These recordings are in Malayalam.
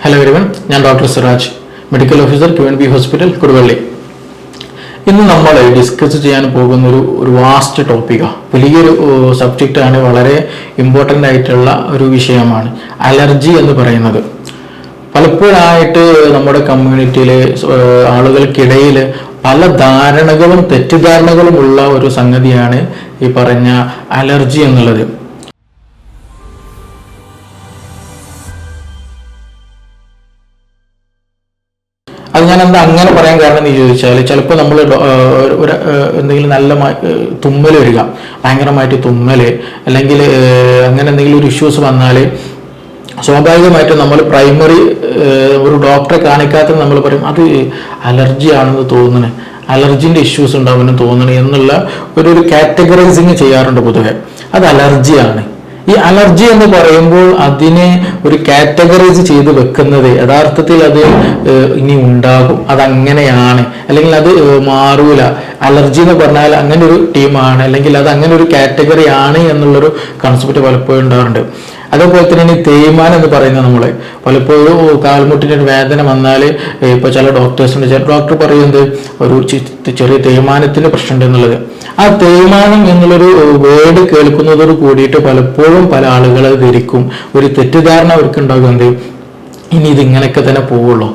ഹലോ എവരിവൺ, ഞാൻ doctor Siraj, medical officer QNB hospital, Koduvally. ഇന്ന് നമ്മൾ ഡിസ്കസ് ചെയ്യാൻ പോകുന്ന ഒരു വാസ്റ്റ് ടോപ്പിക്കാണ്. വലിയൊരു സബ്ജക്റ്റാണ്, വളരെ ഇമ്പോർട്ടൻ്റ് ആയിട്ടുള്ള ഒരു വിഷയമാണ് അലർജി എന്ന് പറയുന്നത്. പലപ്പോഴായിട്ട് നമ്മുടെ കമ്മ്യൂണിറ്റിയിലെ ആളുകൾക്കിടയിൽ പല ധാരണകളും തെറ്റിദ്ധാരണകളും ഉള്ള ഒരു സംഗതിയാണ് ഈ പറഞ്ഞ അലർജി എന്നുള്ളത്. അത് ഞാൻ എന്താ അങ്ങനെ പറയാൻ കാരണം എന്ന് ചോദിച്ചാൽ, ചിലപ്പോൾ നമ്മൾ എന്തെങ്കിലും നല്ല തുമ്മൽ വരിക, ഭയങ്കരമായിട്ട് തുമ്മൽ, അല്ലെങ്കിൽ അങ്ങനെ എന്തെങ്കിലും ഒരു ഇഷ്യൂസ് വന്നാൽ സ്വാഭാവികമായിട്ടും നമ്മൾ പ്രൈമറി ഒരു ഡോക്ടറെ കാണിക്കാത്ത നമ്മൾ പറയും അത് അലർജി ആണെന്ന് തോന്നുന്നു, അലർജിൻ്റെ ഇഷ്യൂസ് ഉണ്ടാവുമെന്ന് തോന്നുന്നു എന്നുള്ള ഒരു കാറ്റഗറൈസിങ് ചെയ്യാറുണ്ട് പൊതുവെ. അത് അലർജിയാണ്. ഈ അലർജി എന്ന് പറയുമ്പോൾ അതിനെ ഒരു കാറ്റഗറൈസ് ചെയ്ത് വെക്കുന്നത് യഥാർത്ഥത്തിൽ അത് ഇനി ഉണ്ടാകും, അതങ്ങനെയാണ്, അല്ലെങ്കിൽ അത് മാറൂല. അലർജി എന്ന് പറഞ്ഞാൽ അങ്ങനെ ഒരു ടീമാണ്, അല്ലെങ്കിൽ അത് അങ്ങനെ ഒരു കാറ്റഗറി ആണ് എന്നുള്ളൊരു കൺസെപ്റ്റ് പലപ്പോഴും ഉണ്ടാകാറുണ്ട്. അതേപോലെ തന്നെ തേയ്മാനം എന്ന് പറയുന്നത്, നമ്മൾ പലപ്പോഴും കാൽമുട്ടിൻ്റെ ഒരു വേദന വന്നാൽ ഇപ്പോൾ ചില ഡോക്ടേഴ്സുണ്ട്, ചില ഡോക്ടർ പറയുന്നത് ഒരു ചെറിയ തേയ്മാനത്തിൻ്റെ പ്രശ്നമുണ്ട് എന്നുള്ളത്. ആ തേയ്മാനം എന്നുള്ളൊരു വേർഡ് കേൾക്കുന്നതോട് കൂടിയിട്ട് പലപ്പോഴും പല ആളുകൾ ധരിക്കും, ഒരു തെറ്റിദ്ധാരണ അവർക്ക് ഉണ്ടാകുന്നത് ഇനി ഇതിങ്ങനെയൊക്കെ തന്നെ പോവുള്ളൂ,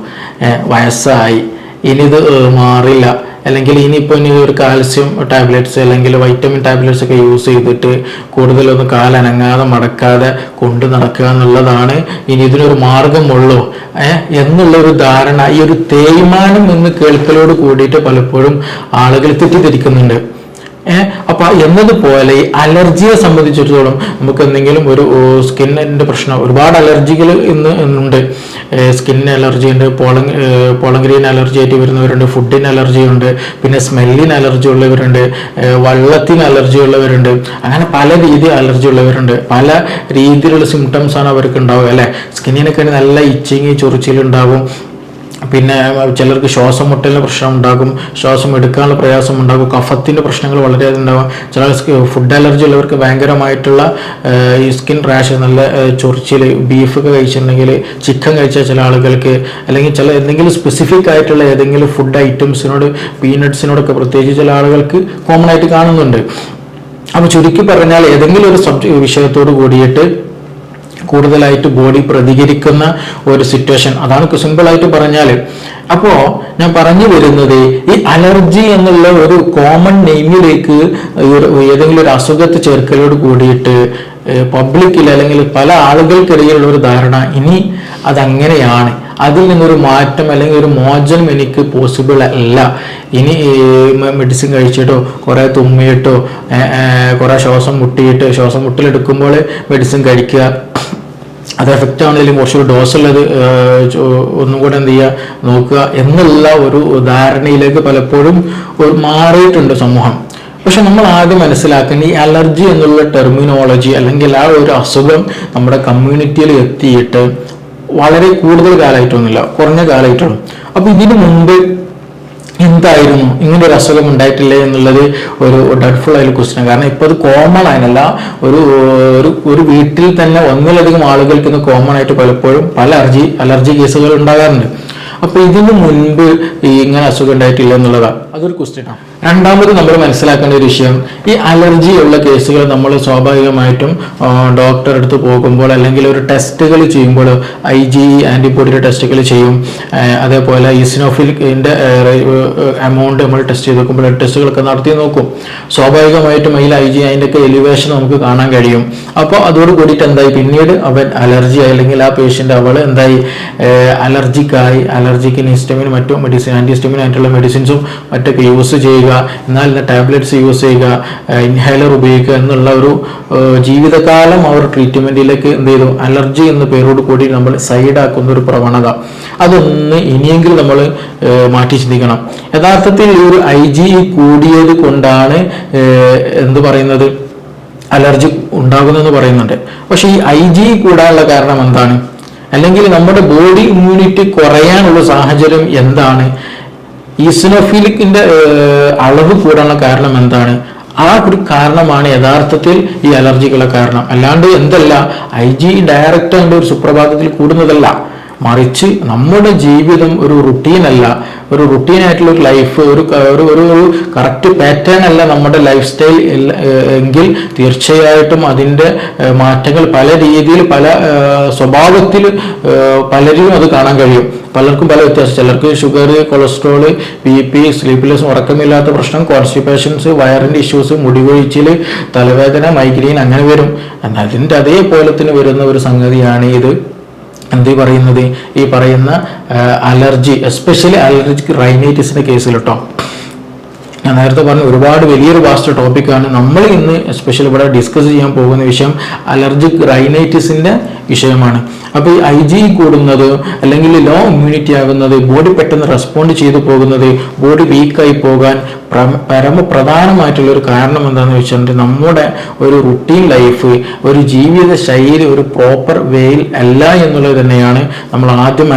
വയസ്സായി, ഇനി ഇത് മാറില്ല, അല്ലെങ്കിൽ ഇനിയിപ്പോൾ ഇനി ഒരു കാൽസ്യം ടാബ്ലറ്റ്സ് അല്ലെങ്കിൽ വൈറ്റമിൻ ടാബ്ലറ്റ്സ് ഒക്കെ യൂസ് ചെയ്തിട്ട് കൂടുതലൊന്നും കാലനങ്ങാതെ മടക്കാതെ കൊണ്ട് നടക്കുക എന്നുള്ളതാണ് ഇനി ഇതിനൊരു മാർഗമുള്ളൂ എന്നുള്ളൊരു ധാരണ ഈ ഒരു തേയ്മാനം എന്ന് കേൾക്കലോട് കൂടിയിട്ട് പലപ്പോഴും ആളുകൾ തെറ്റിദ്ധരിക്കുന്നുണ്ട്. അപ്പൊ എന്നതുപോലെ ഈ അലർജിയെ സംബന്ധിച്ചിടത്തോളം നമുക്ക് എന്തെങ്കിലും ഒരു സ്കിന്നിന്റെ പ്രശ്നം, ഒരുപാട് അലർജികൾ ഇന്ന് ഉണ്ട്. സ്കിന്നിന് അലർജി ഉണ്ട്, പോളങ്ഗ്രീൻ അലർജി ആയിട്ട് വരുന്നവരുണ്ട്, ഫുഡിന് അലർജി ഉണ്ട്, പിന്നെ സ്മെല്ലിന് അലർജി ഉള്ളവരുണ്ട്, വെള്ളത്തിന് അലർജി ഉള്ളവരുണ്ട്, അങ്ങനെ പല രീതി അലർജി ഉള്ളവരുണ്ട്. പല രീതിയിലുള്ള സിംറ്റംസ് ആണ് അവർക്ക് ഉണ്ടാവുക അല്ലെ. സ്കിന്നിനൊക്കെ നല്ല ഇച്ചിങ്, ചൊറിച്ചിലുണ്ടാവും. പിന്നെ ചിലർക്ക് ശ്വാസം മുട്ടലിന് പ്രശ്നം ഉണ്ടാകും, ശ്വാസം എടുക്കാനുള്ള പ്രയാസം ഉണ്ടാകും, കഫത്തിൻ്റെ പ്രശ്നങ്ങൾ വളരെയധികം ഉണ്ടാകും. ചില ഫുഡ് അലർജി ഉള്ളവർക്ക് ഭയങ്കരമായിട്ടുള്ള ഈ സ്കിൻ റാഷ്, നല്ല ചൊറിച്ചിൽ, ബീഫൊക്കെ കഴിച്ചിട്ടുണ്ടെങ്കിൽ, ചിക്കൻ കഴിച്ച ചില ആളുകൾക്ക്, അല്ലെങ്കിൽ ചില എന്തെങ്കിലും സ്പെസിഫിക് ആയിട്ടുള്ള ഏതെങ്കിലും ഫുഡ് ഐറ്റംസിനോട്, പീനട്സിനോടൊക്കെ പ്രത്യേകിച്ച് ചില ആളുകൾക്ക് കോമൺ ആയിട്ട് കാണുന്നുണ്ട്. അപ്പോൾ ചുരുക്കി പറഞ്ഞാൽ ഏതെങ്കിലും ഒരു വിഷയത്തോട് കൂടിയിട്ട് കൂടുതലായിട്ട് ബോഡി പ്രതികരിക്കുന്ന ഒരു സിറ്റുവേഷൻ, അതാണ് സിമ്പിളായിട്ട് പറഞ്ഞാൽ. അപ്പോൾ ഞാൻ പറഞ്ഞു വരുന്നത്, ഈ അലർജി എന്നുള്ള ഒരു കോമൺ നെയിമിലേക്ക് ഏതെങ്കിലും ഒരു അസുഖത്തെ ചേർക്കലോട് കൂടിയിട്ട് പബ്ലിക്കിൽ അല്ലെങ്കിൽ പല ആളുകൾക്കിടയിലുള്ള ഒരു ധാരണ ഇനി അതങ്ങനെയാണ്, അതിൽ നിന്നൊരു മാറ്റം അല്ലെങ്കിൽ ഒരു മോചനം എനിക്ക് പോസിബിൾ അല്ല, ഇനി മെഡിസിൻ കഴിച്ചിട്ടോ കുറേ തുമ്മിയിട്ടോ കുറേ ശ്വാസം മുട്ടിലെടുക്കുമ്പോൾ മെഡിസിൻ കഴിക്കുക, അത് എഫക്റ്റ് ആണെങ്കിലും കുറച്ചൊരു ഡോസുള്ളത് ഒന്നും കൂടെ എന്ത് ചെയ്യുക നോക്കുക എന്നുള്ള ഒരു ധാരണയിലേക്ക് പലപ്പോഴും മാറിയിട്ടുണ്ട് സമൂഹം. പക്ഷെ നമ്മൾ ആദ്യം മനസ്സിലാക്കുന്ന ഈ അലർജി എന്നുള്ള ടെർമിനോളജി അല്ലെങ്കിൽ ആ ഒരു അസുഖം നമ്മുടെ കമ്മ്യൂണിറ്റിയിൽ എത്തിയിട്ട് വളരെ കൂടുതൽ കാലമായിട്ടൊന്നുമില്ല, കുറഞ്ഞ കാലമായിട്ടുള്ളൂ. അപ്പൊ ഇതിനു മുമ്പ് എന്തായിരുന്നു, ഇങ്ങനെ ഒരു അസുഖം ഉണ്ടായിട്ടില്ലേ എന്നുള്ളത് ഒരു ഡൗട്ട്ഫുൾ ആയ ക്വസ്റ്റ്യൻ. കാരണം ഇപ്പോൾ അത് കോമൺ ആയതല്ല, ഒരു വീട്ടിൽ തന്നെ ഒന്നിലധികം ആളുകൾക്ക് ഇന്ന് കോമൺ ആയിട്ട് പലപ്പോഴും പല അലർജി കേസുകൾ ഉണ്ടാകാറുണ്ട്. അപ്പൊ ഇതിന് മുൻപ് ഇങ്ങനെ അസുഖം ഉണ്ടായിട്ടില്ല എന്നുള്ളതാണ് അതൊരു ക്വസ്റ്റ്യനാണ്. രണ്ടാമത് നമ്മൾ മനസ്സിലാക്കേണ്ട ഒരു വിഷയം, ഈ അലർജി ഉള്ള കേസുകൾ നമ്മൾ സ്വാഭാവികമായിട്ടും ഡോക്ടറെ അടുത്ത് പോകുമ്പോൾ അല്ലെങ്കിൽ ഒരു ടെസ്റ്റുകൾ ചെയ്യുമ്പോൾ IgE ആന്റിബോഡിയുടെ ടെസ്റ്റുകൾ ചെയ്യും. അതേപോലെ ഈസിനോഫിലിന്റെ എമൗണ്ട് നമ്മൾ ടെസ്റ്റ് ചെയ്ത് നോക്കും, ബ്ലഡ് ടെസ്റ്റുകളൊക്കെ നടത്തി നോക്കും. സ്വാഭാവികമായിട്ടും അതിൽ IgE അതിൻ്റെ ഒക്കെ എലിവേഷൻ നമുക്ക് കാണാൻ കഴിയും. അപ്പോൾ അതോട് കൂടിയിട്ട് എന്തായി, പിന്നീട് അവൻ അലർജി ആയി അല്ലെങ്കിൽ ആ പേഷ്യൻ്റ് അവൾ എന്തായി അലർജിക്കായി, അലർജിക്ക് ഹിസ്റ്റമിൻ മറ്റും മെഡിസിൻ, ആന്റിഹിസ്റ്റമിൻ ആയിട്ടുള്ള മെഡിസിൻസും മറ്റൊക്കെ യൂസ് ചെയ്യുക, എന്നാൽ ടാബ്ലറ്റ്സ് യൂസ് ചെയ്യുക, ഇൻഹേലർ ഉപയോഗിക്കുക എന്നുള്ള ഒരു ജീവിതകാലം അവർ ട്രീറ്റ്മെന്റിലേക്ക് എന്ത് ചെയ്തു, അലർജി എന്ന പേരോട് കൂടി നമ്മൾ സൈഡാക്കുന്ന ഒരു പ്രവണത, അതൊന്ന് ഇനിയെങ്കിലും നമ്മൾ മാറ്റി ചിന്തിക്കണം. യഥാർത്ഥത്തിൽ ഈ ഒരു IgE കൂടിയത് കൊണ്ടാണ് എന്ത് പറയുന്നത് അലർജി ഉണ്ടാകുന്നെന്ന് പറയുന്നുണ്ട്. പക്ഷെ ഈ IgE കൂടാനുള്ള കാരണം എന്താണ്, അല്ലെങ്കിൽ നമ്മുടെ ബോഡി ഇമ്മ്യൂണിറ്റി കുറയാനുള്ള സാഹചര്യം എന്താണ്, ഈസിനോഫിലിക്കിന്റെ അളവ് കൂടാനുള്ള കാരണം എന്താണ്, ആ ഒരു കാരണമാണ് യഥാർത്ഥത്തിൽ ഈ അലർജിക്കുള്ള കാരണം. അല്ലാണ്ട് എന്തല്ല, IgE ഡയറക്റ്റ് അതിൻ്റെ ഒരു സുപ്രഭാതത്തിൽ കൂടുന്നതല്ല, മറിച്ച് നമ്മുടെ ജീവിതം ഒരു റുട്ടീനല്ല, ഒരു റുട്ടീനായിട്ടുള്ള ഒരു ലൈഫ്, ഒരു കറക്റ്റ് പാറ്റേൺ അല്ല നമ്മുടെ ലൈഫ് സ്റ്റൈൽ എങ്കിൽ തീർച്ചയായിട്ടും അതിൻ്റെ മാറ്റങ്ങൾ പല രീതിയിൽ, പല സ്വഭാവത്തിൽ പലരിലും അത് കാണാൻ കഴിയും. പലർക്കും പല വ്യത്യാസം. ചിലർക്ക് ഷുഗർ, കൊളസ്ട്രോള്, BP, സ്ലീപ്ലെസ്, ഉറക്കമില്ലാത്ത പ്രശ്നം, കോൺസ്റ്റിപ്പേഷൻസ്, വയറിൻ്റെ ഇഷ്യൂസ്, മുടികൊഴിച്ചിൽ, തലവേദന, മൈഗ്രെയിൻ അങ്ങനെ വരും. എന്നാൽ അതിൻ്റെ അതേപോലെ തന്നെ വരുന്ന ഒരു സംഗതിയാണ് ഇത് എന്ത് പറയുന്നത്, ഈ പറയുന്ന അലർജി, എസ്പെഷ്യലി അലർജിക് റൈനൈറ്റിസിന്റെ കേസിൽ കേട്ടോ. ഞാൻ നേരത്തെ പറഞ്ഞു ഒരുപാട് വലിയൊരു വാസ്റ്റ് ടോപ്പിക്കാണ്. നമ്മൾ ഇന്ന് എസ്പെഷ്യലി ഇവിടെ ഡിസ്കസ് ചെയ്യാൻ പോകുന്ന വിഷയം അലർജിക് റൈനൈറ്റിസിന്റെ വിഷയമാണ്. അപ്പോൾ ഈ IgE കൂടുന്നത് അല്ലെങ്കിൽ ലോ ഇമ്മ്യൂണിറ്റി ആകുന്നത്, ബോഡി പെട്ടെന്ന് റെസ്പോണ്ട് ചെയ്തു പോകുന്നത്, ബോഡി വീക്കായി പോകാൻ പരമപ്രധാനമായിട്ടുള്ള ഒരു കാരണം എന്താണെന്ന് വെച്ചിട്ടുണ്ടെങ്കിൽ നമ്മുടെ ഒരു റുട്ടീൻ ലൈഫ്, ഒരു ജീവിത ശൈലി ഒരു പ്രോപ്പർ വേയിൽ അല്ല എന്നുള്ളത് തന്നെയാണ് നമ്മൾ ആദ്യം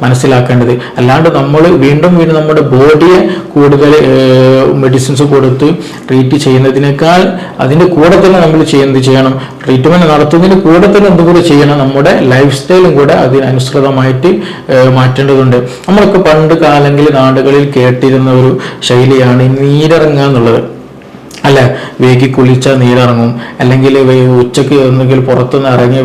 മനസ്സിലാക്കേണ്ടത്. അല്ലാണ്ട് നമ്മൾ വീണ്ടും നമ്മുടെ ബോഡിയെ കൂടുതൽ മെഡിസിൻസ് കൊടുത്ത് ട്രീറ്റ് ചെയ്യുന്നതിനേക്കാൾ അതിൻ്റെ കൂടെ തന്നെ നമ്മൾ ചെയ്യണം, ട്രീറ്റ്മെന്റ് നടത്തുന്നതിന് കൂടെ തന്നെ എന്തുകൂടെ ചെയ്യണം, നമ്മുടെ ലൈഫ് സ്റ്റൈലും കൂടെ അതിനനുസൃതമായിട്ട് മാറ്റേണ്ടതുണ്ട്. നമ്മളൊക്കെ പണ്ട് കാലങ്ങളിൽ നാടുകളിൽ കേട്ടിരുന്ന ഒരു ശൈലിയാണ് നീരിറങ്ങുക എന്നുള്ളത്. അല്ല, വേഗി കുളിച്ചാൽ നീരിറങ്ങും, അല്ലെങ്കിൽ ഉച്ചയ്ക്ക് ഒന്നുകിൽ പുറത്തുനിന്ന് ഇറങ്ങി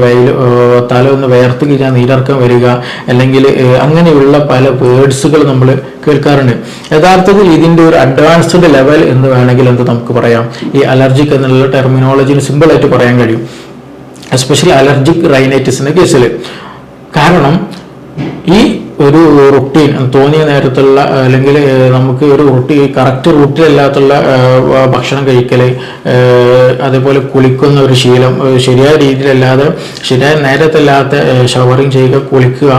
തല ഒന്ന് വേർത്ത് കഴിഞ്ഞാൽ നീരിറക്കം വരിക, അല്ലെങ്കിൽ അങ്ങനെയുള്ള പല വേർഡ്സുകൾ നമ്മൾ കേൾക്കാറുണ്ട്. യഥാർത്ഥത്തിൽ ഇതിൻ്റെ ഒരു അഡ്വാൻസ്ഡ് ലെവൽ എന്ന് വേണമെങ്കിൽ നമുക്ക് പറയാം. ഈ അലർജിക് എന്നുള്ള ടെർമിനോളജിയിൽ സിമ്പിളായിട്ട് പറയാൻ കഴിയും, എസ്പെഷ്യലി അലർജിക് റൈനൈറ്റിസിന്റെ കേസിൽ. കാരണം ഈ ഒരു റുട്ടീൻ തോന്നിയ നേരത്തുള്ള അല്ലെങ്കിൽ നമുക്ക് ഒരു കറക്റ്റ് റൂട്ടിലല്ലാത്തുള്ള ഭക്ഷണം കഴിക്കൽ, അതേപോലെ കുളിക്കുന്ന ഒരു ശീലം, ശരിയായ രീതിയിലല്ലാതെ ശരിയായ നേരത്തല്ലാത്ത ഷവറിങ് ചെയ്യുക, കുളിക്കുക,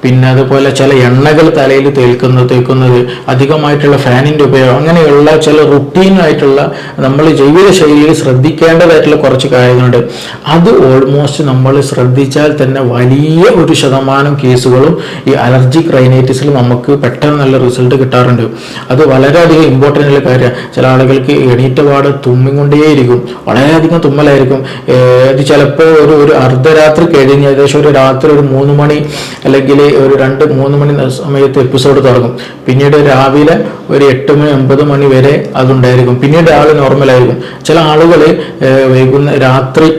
പിന്നെ അതുപോലെ ചില എണ്ണകൾ തലയിൽ തേക്കുന്നത്, അധികമായിട്ടുള്ള ഫാനിൻ്റെ ഉപയോഗം, അങ്ങനെയുള്ള ചില റുട്ടീനായിട്ടുള്ള നമ്മൾ ജീവിത ശൈലിയിൽ ശ്രദ്ധിക്കേണ്ടതായിട്ടുള്ള കുറച്ച് കാര്യങ്ങളുണ്ട്. അത് ഓൾമോസ്റ്റ് നമ്മൾ ശ്രദ്ധിച്ചാൽ തന്നെ വലിയ ഒരു ശതമാനം കേസുകളും ഈ അലർജിക് റൈനൈറ്റിസിൽ നമുക്ക് പെട്ടെന്ന് നല്ല റിസൾട്ട് കിട്ടാറുണ്ട്. അത് വളരെയധികം ഇമ്പോർട്ടൻ്റ് ഉള്ള കാര്യമാണ്. ചില ആളുകൾക്ക് എണീറ്റപാട് തുമ്മിക്കൊണ്ടേയിരിക്കും, വളരെയധികം തുമ്മലായിരിക്കും. ഇത് ചിലപ്പോൾ ഒരു അർദ്ധരാത്രി കഴിഞ്ഞ് ഏകദേശം ഒരു രാത്രി ഒരു 3 മണി അല്ലെങ്കിൽ ഒരു 2-3 മണി സമയത്ത് എപ്പിസോഡ് തുടങ്ങും. പിന്നീട് രാവിലെ ഒരു 8 മണി 9 മണി വരെ അതുണ്ടായിരിക്കും. പിന്നീട് ആൾ നോർമലായിരിക്കും. ചില ആളുകൾ രാത്രി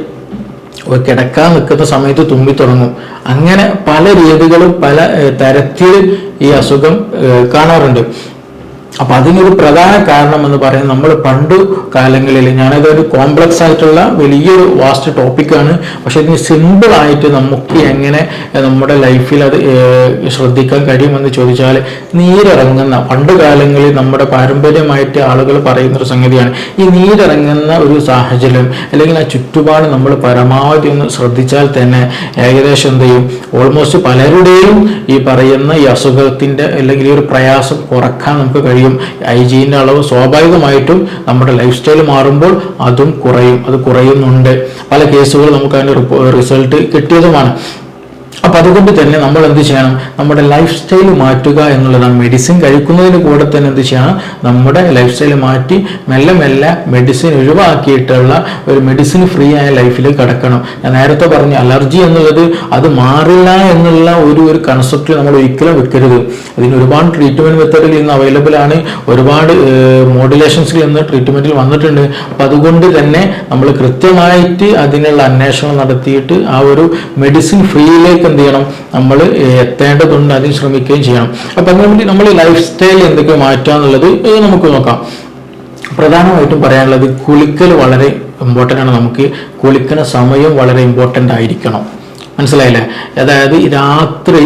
കിടക്കാൻ നിൽക്കുന്ന സമയത്ത് തുമ്പി തുടങ്ങും. അങ്ങനെ പല രീതികളും പല തരത്തിൽ ഈ അസുഖം കാണാറുണ്ട്. അപ്പൊ അതിനൊരു പ്രധാന കാരണം എന്ന് പറയുന്നത് നമ്മൾ പണ്ട് കാലങ്ങളിൽ, ഞാനതൊരു കോംപ്ലക്സ് ആയിട്ടുള്ള വലിയൊരു വാസ്റ്റ് ടോപ്പിക്കാണ്, പക്ഷെ ഇതിന് സിമ്പിൾ ആയിട്ട് നമുക്ക് എങ്ങനെ നമ്മുടെ ലൈഫിൽ അത് ശ്രദ്ധിക്കാൻ കഴിയുമെന്ന് ചോദിച്ചാൽ, നീരിറങ്ങുന്ന പണ്ട് കാലങ്ങളിൽ നമ്മുടെ പാരമ്പര്യമായിട്ട് ആളുകൾ പറയുന്ന ഒരു സംഗതിയാണ് ഈ നീരിറങ്ങുന്ന ഒരു സാഹചര്യം അല്ലെങ്കിൽ ആ ചുറ്റുപാട് നമ്മൾ പരമാവധി ഒന്ന് ശ്രദ്ധിച്ചാൽ തന്നെ ഏകദേശം എന്ത് ചെയ്യും, ഓൾമോസ്റ്റ് പലരുടെയും ഈ പറയുന്ന ഈ അസുഖത്തിന്റെ അല്ലെങ്കിൽ ഈ ഒരു പ്രയാസം കുറക്കാൻ നമുക്ക് കഴിയും. IgEന്റെ അളവ് സ്വാഭാവികമായിട്ടും നമ്മുടെ ലൈഫ് സ്റ്റൈൽ മാറുമ്പോൾ അതും കുറയും, അത് കുറയുന്നുണ്ട്. പല കേസുകൾ നമുക്ക് അതിന്റെ റിസൾട്ട് കിട്ടിയതുമാണ്. അപ്പൊ അതുകൊണ്ട് തന്നെ നമ്മൾ എന്ത് ചെയ്യണം, നമ്മുടെ ലൈഫ് സ്റ്റൈൽ മാറ്റുക എന്നുള്ളതാണ്. മെഡിസിൻ കഴിക്കുന്നതിന് കൂടെ തന്നെ എന്ത് ചെയ്യണം, നമ്മുടെ ലൈഫ് സ്റ്റൈൽ മാറ്റി മെല്ലെ മെല്ലെ മെഡിസിൻ ഒഴിവാക്കിയിട്ടുള്ള ഒരു മെഡിസിൻ ഫ്രീ ആയ ലൈഫിലേക്ക് കടക്കണം. ഞാൻ നേരത്തെ പറഞ്ഞു അലർജി എന്നുള്ളത് അത് മാറില്ല എന്നുള്ള ഒരു കൺസെപ്റ്റ് നമ്മൾ ഒരിക്കലും വെക്കരുത്. ഇതിന് ഒരുപാട് ട്രീറ്റ്മെന്റ് മെത്തേഡിൽ ഇന്ന് അവൈലബിൾ ആണ്, ഒരുപാട് മോഡുലേഷൻസിൽ ഇന്ന് ട്രീറ്റ്മെന്റിൽ വന്നിട്ടുണ്ട്. അപ്പൊ അതുകൊണ്ട് തന്നെ നമ്മൾ കൃത്യമായിട്ട് അതിനുള്ള അന്വേഷണം നടത്തിയിട്ട് ആ ഒരു മെഡിസിൻ ഫ്രീയിലേക്ക് എന്ത് ചെയ്യണം, നമ്മൾ എത്തേണ്ടതുണ്ട്, അതിന് ശ്രമിക്കുകയും ചെയ്യണം. അപ്പൊ അതിനുവേണ്ടി നമ്മൾ ലൈഫ് സ്റ്റൈൽ എന്തൊക്കെ മാറ്റുക എന്നുള്ളത് നമുക്ക് നോക്കാം. പ്രധാനമായിട്ടും പറയാനുള്ളത് കുളിക്കൽ വളരെ ഇമ്പോർട്ടൻ്റ് ആണ്. നമുക്ക് കുളിക്കുന്ന സമയം വളരെ ഇമ്പോർട്ടൻ്റ് ആയിരിക്കണം, മനസ്സിലായില്ലേ? അതായത് രാത്രി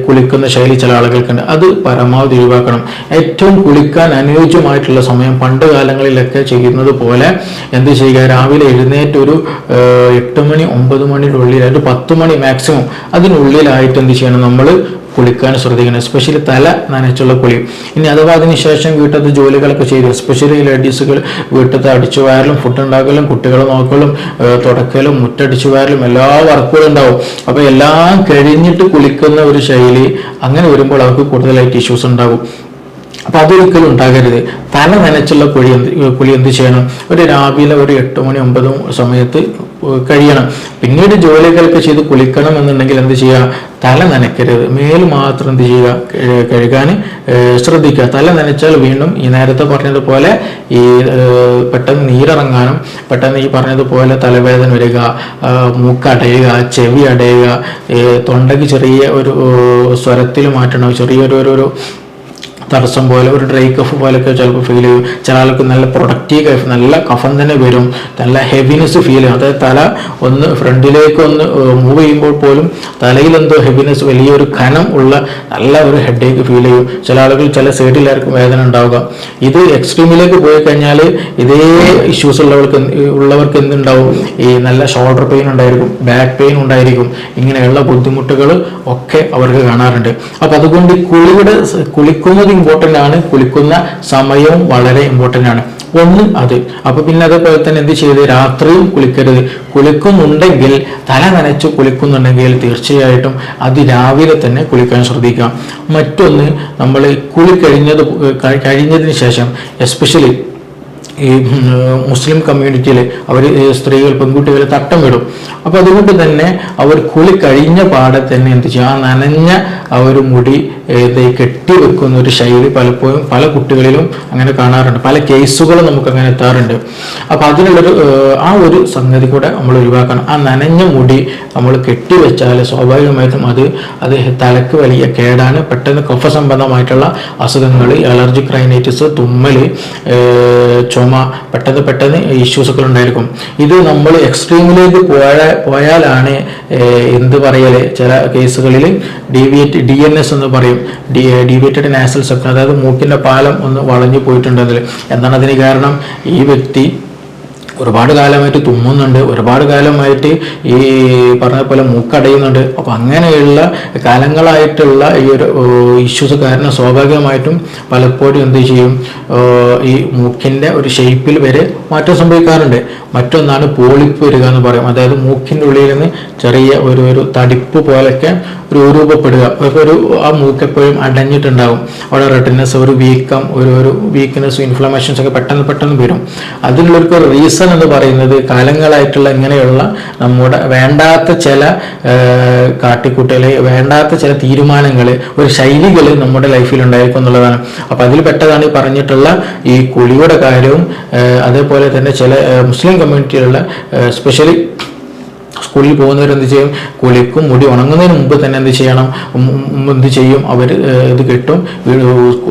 കുളിക്കുന്ന ശൈലി ചില ആളുകൾക്കുണ്ട്, അത് പരമാവധി ഒഴിവാക്കണം. ഏറ്റവും കുളിക്കാൻ അനുയോജ്യമായിട്ടുള്ള സമയം പണ്ട് കാലങ്ങളിലൊക്കെ ചെയ്യുന്നത് പോലെ എന്ത് ചെയ്യുക, രാവിലെ എഴുന്നേറ്റ് ഒരു 8 മണി 9 മണിയുടെ ഉള്ളിലായിട്ട് 10 മണി മാക്സിമം അതിനുള്ളിലായിട്ട് എന്ത് ചെയ്യണം, നമ്മൾ കുളിക്കാൻ ശ്രദ്ധിക്കണം. എസ്പെഷ്യലി തല നനച്ചുള്ള കുളി. ഇനി അഥവാ അതിനുശേഷം വീട്ടിലത്തെ ജോലികളൊക്കെ ചെയ്ത്, എസ്പെഷ്യലി ലേഡീസുകൾ വീട്ടിലത്തെ അടിച്ചു വാരലും ഫുഡ് ഉണ്ടാക്കലും കുട്ടികളെ നോക്കലും തുടക്കലും മുറ്റടിച്ചു വാരലും എല്ലാ വർക്കുകളും ഉണ്ടാവും. അപ്പോൾ എല്ലാം കഴിഞ്ഞിട്ട് കുളിക്കുന്ന ഒരു ശൈലി, അങ്ങനെ വരുമ്പോൾ അവർക്ക് കൂടുതലായിട്ട് ഇഷ്യൂസ് ഉണ്ടാകും. അപ്പൊ അതൊരിക്കലും ഉണ്ടാകരുത്. തല നനച്ചുള്ള കുളി എന്ത് ചെയ്യണം, ഒരു രാവിലെ ഒരു 8 മണി 9 സമയത്ത് കഴിയണം. പിന്നീട് ജോലികളൊക്കെ ചെയ്ത് കുളിക്കണം എന്നുണ്ടെങ്കിൽ എന്ത് ചെയ്യുക, തല നനയ്ക്കരുത്, മേൽ മാത്രം എന്ത് ചെയ്യുക, കഴുകാൻ ശ്രദ്ധിക്കുക. തല നനച്ചാൽ വീണ്ടും ഈ നേരത്തെ പറഞ്ഞതുപോലെ ഈ പെട്ടെന്ന് നീരിറങ്ങാനും പെട്ടെന്ന് ഈ പറഞ്ഞതുപോലെ തലവേദന വരിക, മൂക്കടയുക, ചെവി അടയുക, തൊണ്ടയ്ക്ക് ചെറിയ ഒരു സ്വരത്തിൽ മാറ്റണം, ചെറിയൊരു തടസ്സം പോലെ, ഒരു ഡ്രൈ കഫ് പോലെയൊക്കെ ചിലപ്പോൾ ഫീൽ ചെയ്യും. ചില ആൾക്ക് നല്ല പ്രൊഡക്റ്റീവ് കഫ്, നല്ല കഫം തന്നെ വരും, നല്ല ഹെവിനെസ് ഫീൽ ചെയ്യും. അതായത് തല ഒന്ന് ഫ്രണ്ടിലേക്ക് ഒന്ന് മൂവ് ചെയ്യുമ്പോൾ പോലും തലയിൽ എന്തോ ഹെവിനെസ്, വലിയൊരു കനം ഉള്ള നല്ല ഒരു ഹെഡേക്ക് ഫീൽ ചെയ്യും. ചില ആളുകൾ ചില സൈഡിലായിരിക്കും വേദന ഉണ്ടാവുക. ഇത് എക്സ്ട്രീമിലേക്ക് പോയി കഴിഞ്ഞാൽ ഇതേ ഇഷ്യൂസ് ഉള്ളവർക്ക് എന്തുണ്ടാവും, ഈ നല്ല ഷോൾഡർ പെയിൻ ഉണ്ടായിരിക്കും, ബാക്ക് പെയിൻ ഉണ്ടായിരിക്കും, ഇങ്ങനെയുള്ള ബുദ്ധിമുട്ടുകൾ ഒക്കെ അവർക്ക് കാണാറുണ്ട്. അപ്പം അതുകൊണ്ട് കുളിക്കുന്നത് ഇമ്പോർട്ടൻ്റ് ആണ്, കുളിക്കുന്ന സമയവും വളരെ ഇമ്പോർട്ടൻ്റ് ആണ്. ഒന്ന് അത്. അപ്പൊ പിന്നെ അതേപോലെ തന്നെ എന്ത് ചെയ്ത്, രാത്രിയും കുളിക്കരുത്. കുളിക്കുന്നുണ്ടെങ്കിൽ, തല നനച്ച് കുളിക്കുന്നുണ്ടെങ്കിൽ തീർച്ചയായിട്ടും അതിരാവിലെ തന്നെ കുളിക്കാൻ ശ്രദ്ധിക്കാം. മറ്റൊന്ന്, നമ്മൾ കുളി കഴിഞ്ഞതിന് ശേഷം എസ്പെഷ്യലി ഈ മുസ്ലിം കമ്മ്യൂണിറ്റിയിൽ അവർ സ്ത്രീകൾ, പെൺകുട്ടികൾ തട്ടം വിടും. അപ്പോൾ അതുകൊണ്ട് തന്നെ അവർ കുളി കഴിഞ്ഞ പാടെ തന്നെ എന്ത് ചെയ്യും, ആ നനഞ്ഞ ആ ഒരു മുടി കെട്ടിവെക്കുന്ന ഒരു ശൈലി പലപ്പോഴും പല കുട്ടികളിലും അങ്ങനെ കാണാറുണ്ട്. പല കേസുകളും നമുക്ക് അങ്ങനെ എത്താറുണ്ട്. അപ്പോൾ അതിനുള്ളൊരു ആ ഒരു സംഗതി കൂടെ നമ്മൾ ഒഴിവാക്കണം. ആ നനഞ്ഞ മുടി നമ്മൾ കെട്ടിവെച്ചാൽ സ്വാഭാവികമായിട്ടും അത് തലക്ക് വലിയ കേടാണ്. പെട്ടെന്ന് കഫ സംബന്ധമായിട്ടുള്ള അസുഖങ്ങൾ, അലർജിക് റൈനൈറ്റിസ്, തുമ്മൽ, ചുമ, പെട്ടെന്ന് ഇഷ്യൂസൊക്കെ ഉണ്ടായിരിക്കും. ഇത് നമ്മൾ എക്സ്ട്രീമിലേക്ക് പോയാലാണ് എന്ത് പറയല്, ചില കേസുകളിൽ DNS എന്ന് പറയും, ഡീവിയേറ്റഡ് നാസൽ സെപ്റ്റം, അതായത് മൂക്കിന്റെ പാലം ഒന്ന് വളഞ്ഞു പോയിട്ടുണ്ടെങ്കിൽ. എന്താണ് അതിന് കാരണം? ഈ വ്യക്തി ഒരുപാട് കാലമായിട്ട് തുമ്മുന്നുണ്ട്, ഒരുപാട് കാലമായിട്ട് ഈ പറഞ്ഞ പോലെ മൂക്കടയുന്നുണ്ട്. അപ്പോൾ അങ്ങനെയുള്ള കാലങ്ങളായിട്ടുള്ള ഈ ഒരു ഇഷ്യൂസ് കാരണം സ്വാഭാവികമായിട്ടും പലപ്പോഴും എന്ത് ചെയ്യും, ഈ മൂക്കിൻ്റെ ഒരു ഷേപ്പിൽ വരെ മാറ്റം സംഭവിക്കാറുണ്ട്. മറ്റൊന്നാണ് പോളിപ്പ് വരിക എന്ന് പറയും. അതായത് മൂക്കിൻ്റെ ഉള്ളിൽ നിന്ന് ചെറിയ ഒരു തടിപ്പ് പോലൊക്കെ രൂപപ്പെടുക. ആ മൂക്ക് എപ്പോഴും അടഞ്ഞിട്ടുണ്ടാകും. അവിടെ റെഡിനെസ്, ഒരു വീക്കം, ഒരു വീക്ക്നെസ്, ഇൻഫ്ലമേഷൻസ് ഒക്കെ പെട്ടെന്ന് വരും. അതിനുള്ളൊരു റീസൺ എന്ന് പറയുന്നത് കാലങ്ങളായിട്ടുള്ള ഇങ്ങനെയുള്ള നമ്മുടെ വേണ്ടാത്ത ചില കാട്ടിക്കൂട്ടല്, വേണ്ടാത്ത ചില തീരുമാനങ്ങൾ, ഒരു ശൈലികൾ നമ്മുടെ ലൈഫിൽ ഉണ്ടായിരിക്കും എന്നുള്ളതാണ്. അപ്പം അതിൽ പെട്ടതാണ് ഈ പറഞ്ഞിട്ടുള്ള ഈ കുളിയുടെ കാര്യവും. അതേപോലെ തന്നെ ചില മുസ്ലിം കമ്മ്യൂണിറ്റിയിലുള്ള സ്പെഷ്യലി സ്കൂളിൽ പോകുന്നവരെന്ത് ചെയ്യും, കുളിക്കും, മുടി ഉണങ്ങുന്നതിന് മുമ്പ് തന്നെ എന്ത് ചെയ്യും, അവർ ഇത് കെട്ടും,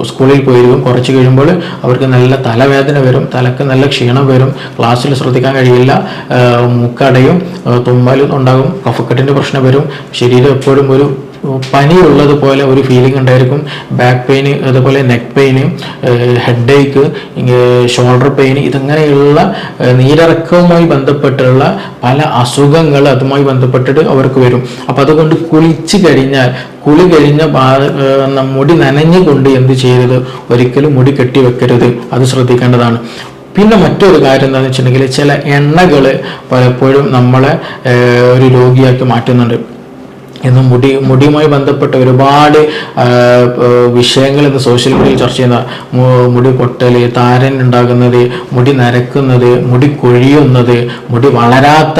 സ്കൂളിൽ പോയിരിക്കും. കുറച്ച് കഴിയുമ്പോൾ അവർക്ക് നല്ല തലവേദന വരും, തലക്ക് നല്ല ക്ഷീണം വരും, ക്ലാസ്സിൽ ശ്രദ്ധിക്കാൻ കഴിയില്ല, മൂക്കടയും, തുമ്മലും ഉണ്ടാകും, കഫക്കെട്ടിൻ്റെ പ്രശ്നം വരും, ശരീരം എപ്പോഴും ഒരു പനിയുള്ളതുപോലെ ഒരു ഫീലിംഗ് ഉണ്ടായിരിക്കും. ബാക്ക് പെയിന്, അതുപോലെ നെക്ക് പെയിന്, ഹെഡ് ഏക്ക്, ഷോൾഡർ പെയിന്, ഇതങ്ങനെയുള്ള നീരിറക്കവുമായി ബന്ധപ്പെട്ടുള്ള പല അസുഖങ്ങൾ അതുമായി ബന്ധപ്പെട്ടിട്ട് അവർക്ക് വരും. അപ്പം അതുകൊണ്ട് കുളി കഴിഞ്ഞ മുടി നനഞ്ഞുകൊണ്ട് എന്ത് ചെയ്യരുത്, ഒരിക്കലും മുടി കെട്ടിവെക്കരുത്. അത് ശ്രദ്ധിക്കേണ്ടതാണ്. പിന്നെ മറ്റൊരു കാര്യം എന്താണെന്ന് വെച്ചിട്ടുണ്ടെങ്കിൽ, ചില എണ്ണകൾ പലപ്പോഴും നമ്മളെ ഒരു രോഗിയാക്കി മാറ്റുന്നുണ്ട്. ഇന്ന് മുടിയുമായി ബന്ധപ്പെട്ട ഒരുപാട് വിഷയങ്ങൾ ഇന്ന് സോഷ്യൽ മീഡിയയിൽ ചർച്ച ചെയ്യുന്ന മുടി പൊട്ടൽ, താരൻ ഉണ്ടാകുന്നത്, മുടി നരക്കുന്നത്, മുടി കൊഴിയുന്നത്, മുടി വളരാത്ത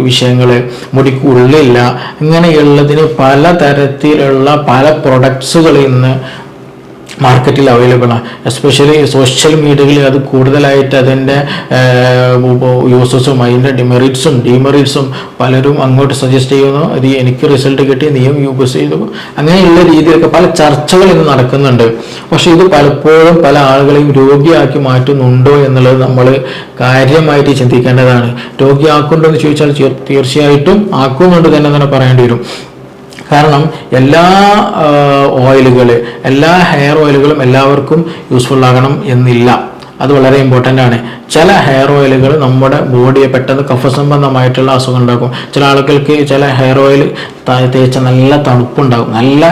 വിഷയങ്ങൾ, മുടിക്ക് ഉള്ളില്ല, ഇങ്ങനെയുള്ളതിന് പലതരത്തിലുള്ള പല പ്രൊഡക്ട്സുകൾ ഇന്ന് മാർക്കറ്റിൽ അവൈലബിൾ ആണ്. എസ്പെഷ്യലി സോഷ്യൽ മീഡിയയിൽ അത് കൂടുതലായിട്ട് അതിൻ്റെ യൂസസും അതിൻ്റെ ഡിമെറിറ്റ്സും പലരും അങ്ങോട്ട് സജസ്റ്റ് ചെയ്യുന്നു. അത് എനിക്ക് റിസൾട്ട് കിട്ടി, നീയും യൂസ് ചെയ്തു, അങ്ങനെയുള്ള രീതിയിലൊക്കെ പല ചർച്ചകൾ ഇന്ന് നടക്കുന്നുണ്ട്. പക്ഷെ ഇത് പലപ്പോഴും പല ആളുകളെയും രോഗിയാക്കി മാറ്റുന്നുണ്ടോ എന്നുള്ളത് നമ്മൾ കാര്യമായിട്ട് ചിന്തിക്കേണ്ടതാണ്. രോഗിയാക്കുന്നുണ്ടോ എന്ന് ചോദിച്ചാൽ തീർച്ചയായിട്ടും ആക്കുന്നുണ്ട് തന്നെ പറയേണ്ടി വരും. കാരണം എല്ലാ ഹെയർ ഓയിലുകളും എല്ലാവർക്കും യൂസ്ഫുൾ ആകണം എന്നില്ല. അത് വളരെ ഇമ്പോർട്ടൻ്റ് ആണ്. ചില ഹെയർ ഓയിലുകൾ നമ്മുടെ ബോഡിയെ പെട്ടെന്ന് കഫ സംബന്ധമായിട്ടുള്ള അസുഖം ഉണ്ടാക്കും. ചില ആളുകൾക്ക് ചില ഹെയർ ഓയിൽ തേച്ച നല്ല തണുപ്പുണ്ടാകും, നല്ല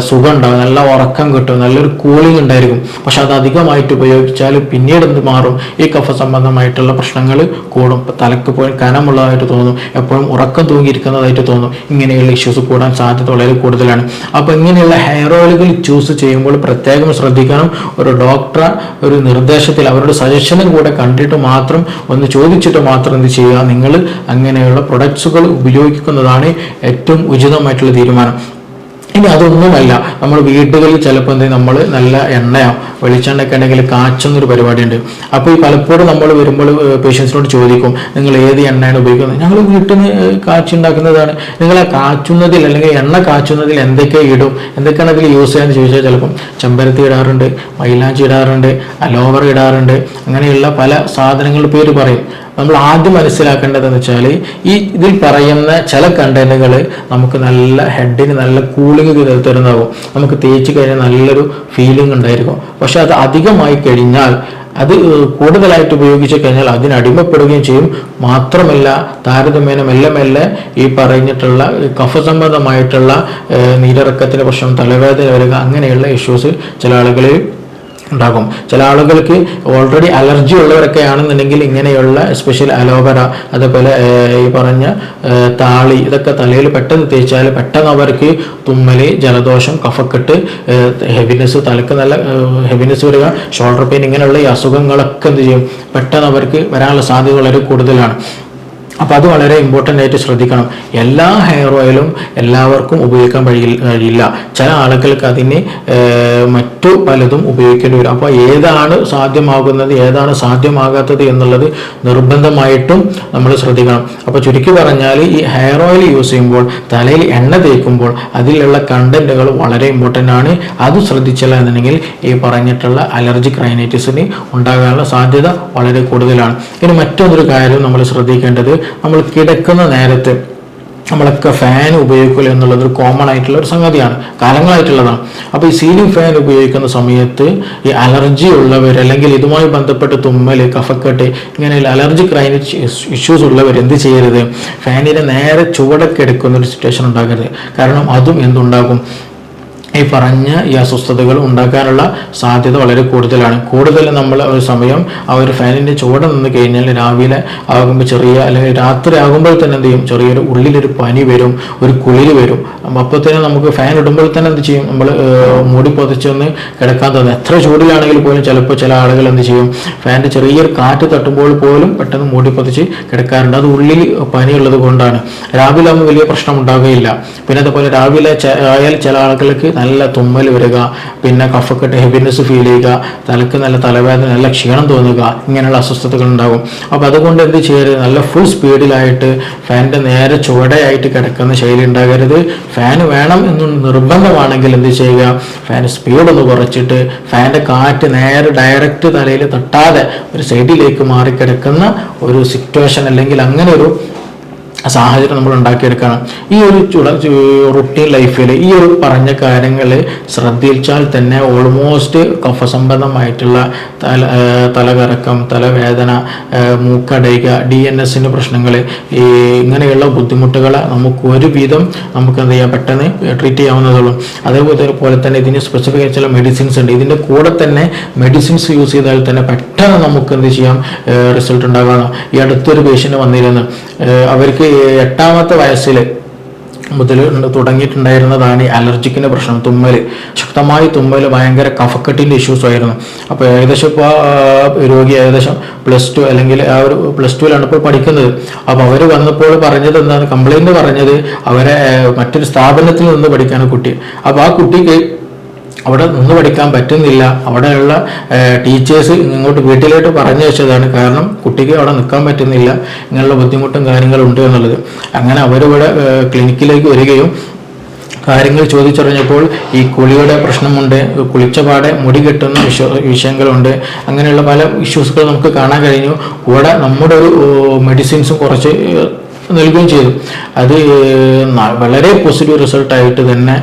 സുഖം ഉണ്ടാകും, നല്ല ഉറക്കം കിട്ടും, നല്ലൊരു കൂളിംഗ് ഉണ്ടായിരിക്കും. പക്ഷെ അത് അധികമായിട്ട് ഉപയോഗിച്ചാൽ പിന്നീട് എന്ത് മാറും, ഈ കഫ സംബന്ധമായിട്ടുള്ള പ്രശ്നങ്ങൾ കൂടും. തലക്ക് പോയി കനമുള്ളതായിട്ട് തോന്നും, എപ്പോഴും ഉറക്കം തൂങ്ങിയിരിക്കുന്നതായിട്ട് തോന്നും. ഇങ്ങനെയുള്ള ഇഷ്യൂസ് കൂടാൻ സാധ്യത വളരെ കൂടുതലാണ്. അപ്പോൾ ഇങ്ങനെയുള്ള ഹെയർ ഓയിലുകൾ ചൂസ് ചെയ്യുമ്പോൾ പ്രത്യേകം ശ്രദ്ധിക്കണം. ഒരു ഡോക്ടറെ ഒരു നിർദ്ദേശം നിർദ്ദേശത്തിൽ അവരുടെ സജഷനും കൂടെ കണ്ടിട്ട് മാത്രം ഒന്ന് ചോദിച്ചിട്ട് മാത്രം എന്ത് ചെയ്യുക, നിങ്ങൾ അങ്ങനെയുള്ള പ്രൊഡക്ട്സുകൾ ഉപയോഗിക്കുന്നതാണ് ഏറ്റവും ഉചിതമായിട്ടുള്ള തീരുമാനം. ഇനി അതൊന്നുമല്ല, നമ്മൾ വീടുകളിൽ ചിലപ്പോൾ എന്തെങ്കിലും നമ്മൾ നല്ല എണ്ണയോ വെളിച്ചെണ്ണയൊക്കെ ഉണ്ടെങ്കിൽ കാച്ചുന്നൊരു പരിപാടിയുണ്ട്. അപ്പോൾ ഈ പലപ്പോഴും നമ്മൾ വരുമ്പോൾ പേഷ്യൻസിനോട് ചോദിക്കും, നിങ്ങൾ ഏത് എണ്ണയാണ് ഉപയോഗിക്കുന്നത്? ഞങ്ങൾ വീട്ടിൽ നിന്ന് കാച്ചുണ്ടാക്കുന്നതാണ്. നിങ്ങൾ ആ കാച്ചുന്നതിൽ അല്ലെങ്കിൽ എണ്ണ കാച്ചുന്നതിൽ എന്തൊക്കെ ഇടും, എന്തൊക്കെയാണ് അതിൽ യൂസ് ചെയ്യാന്ന് ചോദിച്ചാൽ ചിലപ്പം ചെമ്പരത്തി ഇടാറുണ്ട്, മൈലാഞ്ചി ഇടാറുണ്ട്, അലോവറ ഇടാറുണ്ട്, അങ്ങനെയുള്ള പല സാധനങ്ങളുടെ പേര് പറയും. നമ്മൾ ആദ്യം മനസ്സിലാക്കേണ്ടതെന്ന് വെച്ചാൽ ഇതിൽ പറയുന്ന ചില കണ്ടന്റുകൾ നമുക്ക് നല്ല ഹെഡിന് നല്ല കൂളിംഗ് തരുന്നതാകും, നമുക്ക് തേച്ച് കഴിഞ്ഞാൽ നല്ലൊരു ഫീലിംഗ് ഉണ്ടായിരിക്കും. പക്ഷെ അത് അധികമായി കഴിഞ്ഞാൽ, അത് കൂടുതലായിട്ട് ഉപയോഗിച്ച് കഴിഞ്ഞാൽ അതിനടിമപ്പെടുകയും ചെയ്യും. മാത്രമല്ല താരതമ്യേന മെല്ലെ മെല്ലെ ഈ പറഞ്ഞിട്ടുള്ള കഫസംബന്ധമായിട്ടുള്ള നീരിറക്കത്തിന് പ്രശ്നം, തലവേദന വരിക, അങ്ങനെയുള്ള ഇഷ്യൂസ് ചില ആളുകളിൽ ഉണ്ടാകും. ചില ആളുകൾക്ക് ഓൾറെഡി അലർജി ഉള്ളവരൊക്കെ ആണെന്നുണ്ടെങ്കിൽ ഇങ്ങനെയുള്ള എസ്പെഷ്യൽ അലോവേറ, അതേപോലെ ഈ പറഞ്ഞ താളി, ഇതൊക്കെ തലയിൽ പെട്ടെന്ന് തേച്ചാൽ പെട്ടെന്ന് അവർക്ക് തുമ്മല്, ജലദോഷം, കഫക്കെട്ട്, ഹെവിനെസ്, തലക്ക് നല്ല ഹെവിനെസ് വരിക, ഷോൾഡർ പെയിൻ, ഇങ്ങനെയുള്ള ഈ അസുഖങ്ങളൊക്കെ എന്ത് ചെയ്യും, പെട്ടെന്ന് അവർക്ക് വരാനുള്ള സാധ്യത വളരെ കൂടുതലാണ്. അപ്പോൾ അത് വളരെ ഇമ്പോർട്ടൻ്റ് ആയിട്ട് ശ്രദ്ധിക്കണം. എല്ലാ ഹെയർ ഓയിലും എല്ലാവർക്കും ഉപയോഗിക്കാൻ കഴിയില്ല. ചില ആളുകൾക്ക് അതിന് മറ്റു പലതും ഉപയോഗിക്കേണ്ടി വരും. അപ്പോൾ ഏതാണ് സാധ്യമാകുന്നത്, ഏതാണ് സാധ്യമാകാത്തത് എന്നുള്ളത് നിർബന്ധമായിട്ടും നമ്മൾ ശ്രദ്ധിക്കണം. അപ്പോൾ ചുരുക്കി പറഞ്ഞാൽ ഈ ഹെയർ ഓയിൽ യൂസ് ചെയ്യുമ്പോൾ, തലയിൽ എണ്ണ തേക്കുമ്പോൾ അതിലുള്ള കണ്ടന്റുകൾ വളരെ ഇമ്പോർട്ടൻ്റ് ആണ്. അത് ശ്രദ്ധിച്ചില്ല എന്നുണ്ടെങ്കിൽ ഈ പറഞ്ഞിട്ടുള്ള അലർജിക് റൈനൈറ്റിസിന് ഉണ്ടാകാനുള്ള സാധ്യത വളരെ കൂടുതലാണ്. ഇനി മറ്റൊരു കാര്യം നമ്മൾ ശ്രദ്ധിക്കേണ്ടത്, നമ്മൾ കിടക്കുന്ന നേരത്ത് നമ്മളൊക്കെ ഫാൻ ഉപയോഗിക്കില്ല എന്നുള്ളത് ഒരു കോമൺ ആയിട്ടുള്ള ഒരു സംഗതിയാണ്, കാലങ്ങളായിട്ടുള്ളതാണ്. അപ്പോൾ ഈ സീലിംഗ് ഫാൻ ഉപയോഗിക്കുന്ന സമയത്ത് ഈ അലർജി ഉള്ളവർ, അല്ലെങ്കിൽ ഇതുമായി ബന്ധപ്പെട്ട് തുമ്മൽ, കഫക്കെട്ട്, ഇങ്ങനെയുള്ള അലർജിക് റൈനൈറ്റിസ് ഇഷ്യൂസ് ഉള്ളവർ എന്ത് ചെയ്യരുത്, ഫാനിനെ നേരെ ചുവടൊക്കെ എടുക്കുന്ന ഒരു സിറ്റുവേഷൻ ഉണ്ടാകരുത്. കാരണം അതും എന്തുണ്ടാകും, ഈ പറഞ്ഞ ഈ അസ്വസ്ഥതകൾ ഉണ്ടാക്കാനുള്ള സാധ്യത വളരെ കൂടുതലാണ്. കൂടുതൽ നമ്മൾ ഒരു സമയം ആ ഒരു ഫാനിൻ്റെ ചുവടെ നിന്ന് കഴിഞ്ഞാൽ രാവിലെ ആകുമ്പോൾ അല്ലെങ്കിൽ രാത്രി ആകുമ്പോൾ തന്നെ എന്ത് ചെയ്യും, ചെറിയൊരു ഉള്ളിലൊരു പനി വരും, ഒരു കുളിര് വരും. അപ്പോൾ തന്നെ നമുക്ക് ഫാൻ ഇടുമ്പോൾ തന്നെ എന്ത് ചെയ്യും, നമ്മൾ മൂടി പൊതിച്ചൊന്ന് കിടക്കാൻ തോന്നും. എത്ര ചൂടിലാണെങ്കിൽ പോലും ചിലപ്പോൾ ചില ആളുകൾ എന്ത് ചെയ്യും, ഫാനിൻ്റെ ചെറിയൊരു കാറ്റ് തട്ടുമ്പോൾ പോലും പെട്ടെന്ന് മൂടി പൊതിച്ച് കിടക്കാറുണ്ട്. അത് ഉള്ളിൽ പനിയുള്ളത് കൊണ്ടാണ്. രാവിലെ ആകുമ്പോൾ വലിയ പ്രശ്നം ഉണ്ടാകുകയില്ല. പിന്നെ അതുപോലെ രാവിലെ ആയാൽ ചില ആളുകൾക്ക് നല്ല തുമ്മൽ വരിക, പിന്നെ കഫക്കെട്ട്, ഹെവിനെസ് ഫീൽ ചെയ്യുക, തലക്ക് നല്ല തലവേദന, നല്ല ക്ഷീണം തോന്നുക, ഇങ്ങനെയുള്ള അസ്വസ്ഥതകൾ ഉണ്ടാകും. അപ്പോൾ അതുകൊണ്ട് എന്ത് ചെയ്യരുത്, നല്ല ഫുൾ സ്പീഡിലായിട്ട് ഫാനിൻ്റെ നേരെ ചുവടെയായിട്ട് കിടക്കുന്ന ശൈലി ഉണ്ടാകരുത്. ഫാൻ വേണം എന്ന് നിർബന്ധമാണെങ്കിൽ എന്ത് ചെയ്യുക, ഫാൻ സ്പീഡ് ഒന്ന് കുറച്ചിട്ട് ഫാനിൻ്റെ കാറ്റ് നേരെ ഡയറക്റ്റ് തലയിൽ തട്ടാതെ ഒരു സൈഡിലേക്ക് മാറിക്കിടക്കുന്ന ഒരു സിറ്റുവേഷൻ, അല്ലെങ്കിൽ അങ്ങനെ ഒരു സാഹചര്യം നമ്മൾ ഉണ്ടാക്കിയെടുക്കണം. ഈ ഒരു റുട്ടീൻ ലൈഫിൽ ഈ ഒരു പറഞ്ഞ കാര്യങ്ങൾ ശ്രദ്ധിച്ചാൽ തന്നെ ഓൾമോസ്റ്റ് കഫസംബന്ധമായിട്ടുള്ള തലകറക്കം, തലവേദന, മൂക്കടയുക, DNS പ്രശ്നങ്ങൾ, ഈ ഇങ്ങനെയുള്ള ബുദ്ധിമുട്ടുകളെ നമുക്ക് ഒരുവിധം നമുക്ക് എന്ത് ചെയ്യാം, പെട്ടെന്ന് ട്രീറ്റ് ചെയ്യാവുന്നതുള്ളൂ. അതേപോലെ തന്നെ ഇതിന് സ്പെസിഫിക് ചില മെഡിസിൻസ് ഉണ്ട്. ഇതിൻ്റെ കൂടെ തന്നെ മെഡിസിൻസ് യൂസ് ചെയ്താൽ തന്നെ പെട്ടെന്ന് നമുക്ക് എന്ത് ചെയ്യാം, റിസൾട്ട് ഉണ്ടാകാം. ഈ അടുത്തൊരു പേഷ്യൻ്റ് വന്നിരുന്നു, അവർക്ക് 8ാമത്തെ വയസ്സിൽ മുതൽ തുടങ്ങിയിട്ടുണ്ടായിരുന്നതാണ് ഈ അലർജിക്കിൻ്റെ പ്രശ്നം, തുമ്മൽ, ശക്തമായി തുമ്മൽ, ഭയങ്കര കഫക്കെട്ടിൻ്റെ ഇഷ്യൂസ് ആയിരുന്നു. അപ്പോൾ ഏകദേശം ഇപ്പോൾ രോഗി ഏകദേശം +2 അല്ലെങ്കിൽ ആ ഒരു +2ലാണ് ഇപ്പോൾ പഠിക്കുന്നത്. അപ്പോൾ അവർ വന്നപ്പോൾ പറഞ്ഞത് എന്താണ്, കംപ്ലൈൻറ്റ് പറഞ്ഞത് അവരെ മറ്റൊരു സ്ഥാപനത്തിൽ നിന്ന് പഠിക്കാണ് കുട്ടി. അപ്പോൾ ആ കുട്ടിക്ക് അവിടെ നിന്ന് പഠിക്കാൻ പറ്റുന്നില്ല. അവിടെയുള്ള ടീച്ചേഴ്സ് ഇങ്ങോട്ട് വീട്ടിലോട്ട് പറഞ്ഞു വെച്ചതാണ്. കാരണം കുട്ടിക്ക് അവിടെ നിൽക്കാൻ പറ്റുന്നില്ല, ഇങ്ങനെയുള്ള ബുദ്ധിമുട്ടും കാര്യങ്ങളും ഉണ്ട് എന്നുള്ളത്. അങ്ങനെ അവരിവിടെ ക്ലിനിക്കിലേക്ക് വരികയും കാര്യങ്ങൾ ചോദിച്ചറിഞ്ഞപ്പോൾ ഈ കുളിയുടെ പ്രശ്നമുണ്ട്, കുളിച്ചപാടെ മുടി കെട്ടുന്ന വിഷയങ്ങളുണ്ട്, അങ്ങനെയുള്ള പല ഇഷ്യൂസുകൾ നമുക്ക് കാണാൻ കഴിഞ്ഞു. കൂടെ നമ്മുടെ ഒരു മെഡിസിൻസും കുറച്ച് നൽകുകയും ചെയ്തു. അത് വളരെ പോസിറ്റീവ് റിസൾട്ടായിട്ട് തന്നെ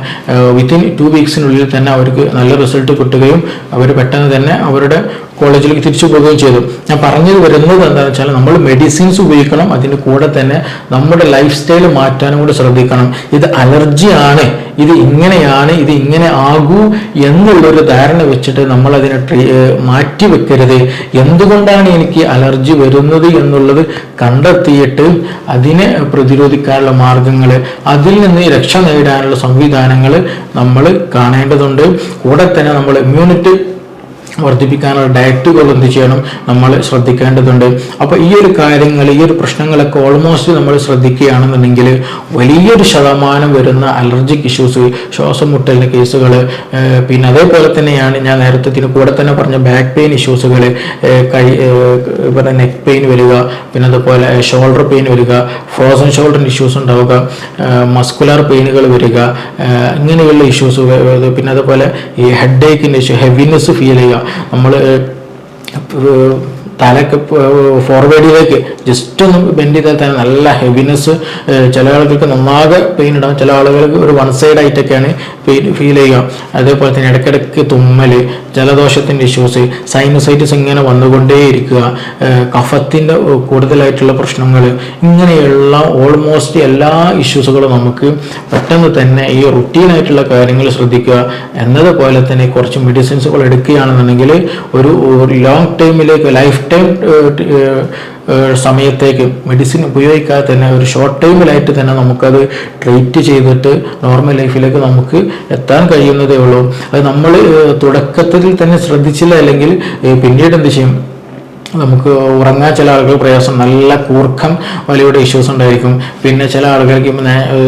വിത്തിൻ 2 വീക്സിനുള്ളിൽ തന്നെ അവർക്ക് നല്ല റിസൾട്ട് കിട്ടുകയും അവർ പെട്ടെന്ന് തന്നെ അവരുടെ കോളേജിലേക്ക് തിരിച്ചു പോവുകയും ചെയ്തു. ഞാൻ പറഞ്ഞു വരുന്നത് എന്താണെന്ന് വെച്ചാൽ, നമ്മൾ മെഡിസിൻസ് ഉപയോഗിക്കണം, അതിൻ്റെ കൂടെ തന്നെ നമ്മുടെ ലൈഫ് സ്റ്റൈൽ മാറ്റാനും കൂടെ ശ്രദ്ധിക്കണം. ഇത് അലർജിയാണ്, ഇത് ഇങ്ങനെയാണ്, ഇത് ഇങ്ങനെ ആകൂ എന്നുള്ളൊരു ധാരണ വെച്ചിട്ട് നമ്മൾ അതിനെ മാറ്റി വെക്കരുത്. എന്തുകൊണ്ടാണ് എനിക്ക് അലർജി വരുന്നത് എന്നുള്ളത് കണ്ടെത്തിയിട്ട് അതിനെ പ്രതിരോധിക്കാനുള്ള മാർഗങ്ങൾ, അതിൽ നിന്ന് രക്ഷ നേടാനുള്ള സംവിധാനങ്ങൾ നമ്മൾ കാണേണ്ടതുണ്ട്. കൂടെ തന്നെ നമ്മൾ ഇമ്മ്യൂണിറ്റി വർദ്ധിപ്പിക്കാനുള്ള ഡയറ്റുകൾ എന്ത് ചെയ്യണം, നമ്മൾ ശ്രദ്ധിക്കേണ്ടതുണ്ട്. അപ്പോൾ ഈ ഒരു കാര്യങ്ങൾ, ഈ ഒരു പ്രശ്നങ്ങളൊക്കെ ഓൾമോസ്റ്റ് നമ്മൾ ശ്രദ്ധിക്കുകയാണെന്നുണ്ടെങ്കിൽ വലിയൊരു ശതമാനം വരുന്ന അലർജിക് ഇഷ്യൂസ്, ശ്വാസം മുട്ടലിൻ്റെ കേസുകൾ, പിന്നെ അതേപോലെ തന്നെയാണ് ഞാൻ നേരത്തെ കൂടെ തന്നെ പറഞ്ഞ ബാക്ക് പെയിൻ ഇഷ്യൂസുകൾ, ഇവിടെ നെക്ക് പെയിൻ വരിക, പിന്നെ അതുപോലെ ഷോൾഡർ പെയിൻ വരിക, ഫ്രോസൺ ഷോൾഡറിൻ്റെ ഇഷ്യൂസ് ഉണ്ടാവുക, മസ്കുലർ പെയിനുകൾ വരിക, ഇങ്ങനെയുള്ള ഇഷ്യൂസ്, പിന്നെ അതുപോലെ ഈ ഹെഡ് ഏക്കിൻ്റെ ഇഷ്യൂ, ഹെവിനെസ് ഫീൽ ചെയ്യുക, നമ്മൾ തലക്ക് ഫോർവേഡിലേക്ക് ജസ്റ്റ് ഒന്ന് ബെൻഡ് ചെയ്താൽ തന്നെ നല്ല ഹെവിനെസ്, ചില ആളുകൾക്ക് നന്നാകെ പെയിൻ ഉണ്ടാകും, ചില ആളുകൾക്ക് ഒരു വൺ സൈഡ് ആയിട്ടൊക്കെയാണ് പെയിൻ ഫീൽ ചെയ്യുക. അതേപോലെ തന്നെ ഇടയ്ക്കിടയ്ക്ക് തുമ്മൽ, ജലദോഷത്തിൻ്റെ ഇഷ്യൂസ്, സൈനസൈറ്റിസ് ഇങ്ങനെ വന്നുകൊണ്ടേയിരിക്കുക, കഫത്തിൻ്റെ കൂടുതലായിട്ടുള്ള പ്രശ്നങ്ങൾ, ഇങ്ങനെയുള്ള ഓൾമോസ്റ്റ് എല്ലാ ഇഷ്യൂസുകളും നമുക്ക് പെട്ടെന്ന് തന്നെ ഈ റുട്ടീനായിട്ടുള്ള കാര്യങ്ങൾ ശ്രദ്ധിക്കുക എന്നതുപോലെ തന്നെ കുറച്ച് മെഡിസിൻസുകൾ എടുക്കുകയാണെന്നുണ്ടെങ്കിൽ ഒരു ലോങ് ടൈമിലേക്ക്, ലൈഫ് ടൈം സമയത്തേക്ക് മെഡിസിൻ ഉപയോഗിക്കാതെ തന്നെ ഒരു ഷോർട്ട് ടൈമിലായിട്ട് തന്നെ നമുക്കത് ട്രീറ്റ് ചെയ്തിട്ട് നോർമൽ ലൈഫിലേക്ക് നമുക്ക് എത്താൻ കഴിയുന്നതേ ഉള്ളൂ. അത് നമ്മൾ തുടക്കത്തിൽ തന്നെ ശ്രദ്ധിച്ചില്ല, അല്ലെങ്കിൽ പിന്നീട് എന്ത് ചെയ്യും, നമുക്ക് ഉറങ്ങാൻ ചില ആളുകൾ പ്രയാസം, നല്ല കൂർക്കം വലിയുടെ ഇഷ്യൂസ് ഉണ്ടായിരിക്കും. പിന്നെ ചില ആളുകൾക്ക്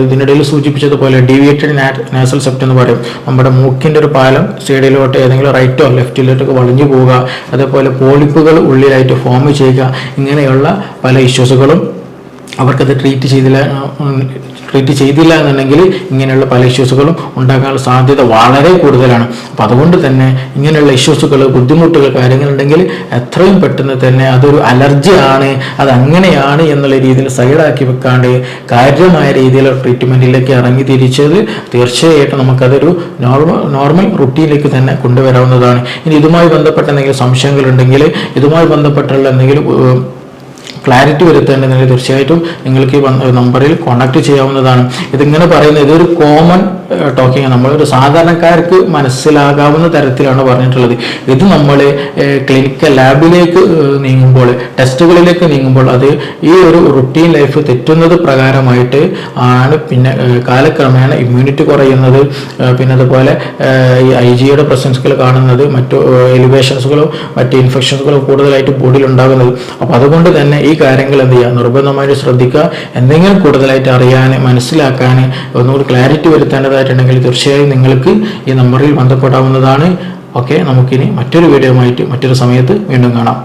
ഇതിനിടയിൽ സൂചിപ്പിച്ചതുപോലെ ഡീവിയേറ്റഡ് നാസൽ സെപ്റ്റ് എന്ന് പറയും, നമ്മുടെ മൂക്കിൻ്റെ ഒരു പാലം സൈഡിലോട്ട് ഏതെങ്കിലും റൈറ്റോ ലെഫ്റ്റിലോട്ടൊക്കെ വളഞ്ഞു പോവുക, അതേപോലെ പോളിപ്പുകൾ ഉള്ളിലായിട്ട് ഫോം ചെയ്യുക, ഇങ്ങനെയുള്ള പല ഇഷ്യൂസുകളും അവർക്കത് ട്രീറ്റ് ചെയ്തില്ല എന്നുണ്ടെങ്കിൽ ഇങ്ങനെയുള്ള പല ഇഷ്യൂസുകളും ഉണ്ടാകാനുള്ള സാധ്യത വളരെ കൂടുതലാണ്. അപ്പം അതുകൊണ്ട് തന്നെ ഇങ്ങനെയുള്ള ഇഷ്യൂസുകൾ, ബുദ്ധിമുട്ടുകൾ, കാര്യങ്ങളുണ്ടെങ്കിൽ എത്രയും പെട്ടെന്ന് തന്നെ അതൊരു അലർജിയാണ്, അത് അങ്ങനെയാണ് എന്നുള്ള രീതിയിൽ സൈഡാക്കി വെക്കാണ്ട് കാര്യമായ രീതിയിലുള്ള ട്രീറ്റ്മെൻറ്റിലേക്ക് ഇറങ്ങി തിരിച്ചത് തീർച്ചയായിട്ടും നമുക്കതൊരു നോർമൽ റുട്ടീനിലേക്ക് തന്നെ കൊണ്ടുവരാവുന്നതാണ്. ഇനി ഇതുമായി ബന്ധപ്പെട്ട എന്തെങ്കിലും സംശയങ്ങളുണ്ടെങ്കിൽ, ഇതുമായി ബന്ധപ്പെട്ടുള്ള എന്തെങ്കിലും ക്ലാരിറ്റി വരുത്തേണ്ടതെങ്കിൽ തീർച്ചയായിട്ടും നിങ്ങൾക്ക് ഈ നമ്പറിൽ കോൺടാക്ട് ചെയ്യാവുന്നതാണ്. ഇതിങ്ങനെ പറയുന്നത് ഇതൊരു കോമൺ ടോക്കിംഗ്, നമ്മളൊരു സാധാരണക്കാർക്ക് മനസ്സിലാകാവുന്ന തരത്തിലാണ് പറഞ്ഞിട്ടുള്ളത്. ഇത് നമ്മൾ ക്ലിനിക്കൽ ലാബിലേക്ക് നീങ്ങുമ്പോൾ, ടെസ്റ്റുകളിലേക്ക് നീങ്ങുമ്പോൾ അത് ഈ ഒരു റുട്ടീൻ ലൈഫ് തെറ്റുന്നത് പ്രകാരമായിട്ട് ആണ് പിന്നെ കാലക്രമേണ ഇമ്മ്യൂണിറ്റി കുറയുന്നത്, പിന്നെ അതുപോലെ ഈ IgEയുടെ പ്രസൻസുകൾ കാണുന്നത്, മറ്റു എലിവേഷൻസുകളോ മറ്റ് ഇൻഫെക്ഷൻസുകളോ കൂടുതലായിട്ട് ബോഡിയിൽ ഉണ്ടാകുന്നത്. അപ്പോൾ അതുകൊണ്ട് തന്നെ ഈ കാര്യങ്ങൾ എന്ത് ചെയ്യുക, നിർബന്ധമായിട്ട് ശ്രദ്ധിക്കുക. എന്തെങ്കിലും കൂടുതലായിട്ട് അറിയാൻ, മനസ്സിലാക്കാൻ, ഒന്നുകൂടി ക്ലാരിറ്റി വരുത്തേണ്ടതായിട്ടുണ്ടെങ്കിൽ തീർച്ചയായും നിങ്ങൾക്ക് ഈ നമ്പറിൽ ബന്ധപ്പെടാവുന്നതാണ്. ഓക്കെ, നമുക്കിനി മറ്റൊരു വീഡിയോ ആയിട്ട് മറ്റൊരു സമയത്ത് വീണ്ടും കാണാം.